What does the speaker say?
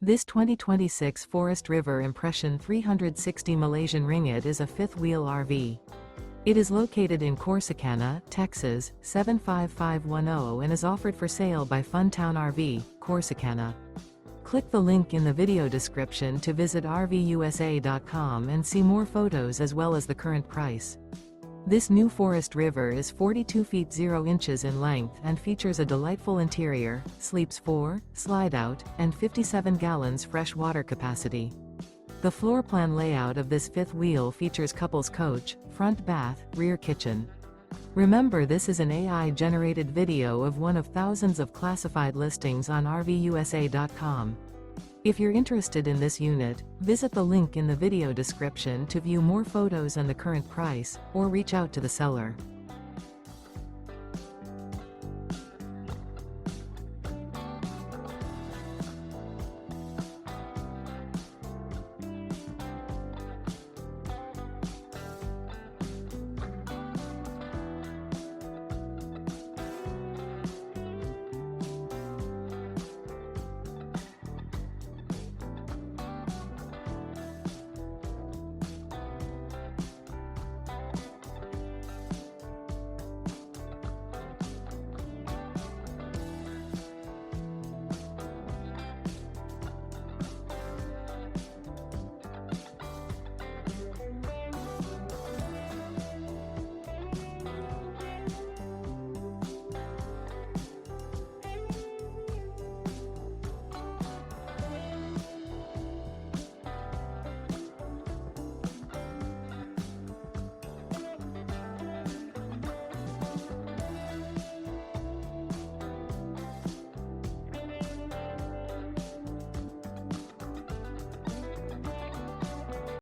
This 2026 Forest River Impression 360 Malaysian Ringgit is a fifth-wheel RV. It is located in Corsicana, Texas, 75510 and is offered for sale by Funtown RV, Corsicana. Click the link in the video description to visit RVUSA.com and see more photos as well as the current price. This new Forest River is 42 feet 0 inches in length and features a delightful interior, sleeps 4, slide-out, and 57 gallons fresh water capacity. The floor plan layout of this fifth wheel features couples coach, front bath, rear kitchen. Remember, this is an AI-generated video of one of thousands of classified listings on RVUSA.com. If you're interested in this unit, visit the link in the video description to view more photos and the current price, or reach out to the seller.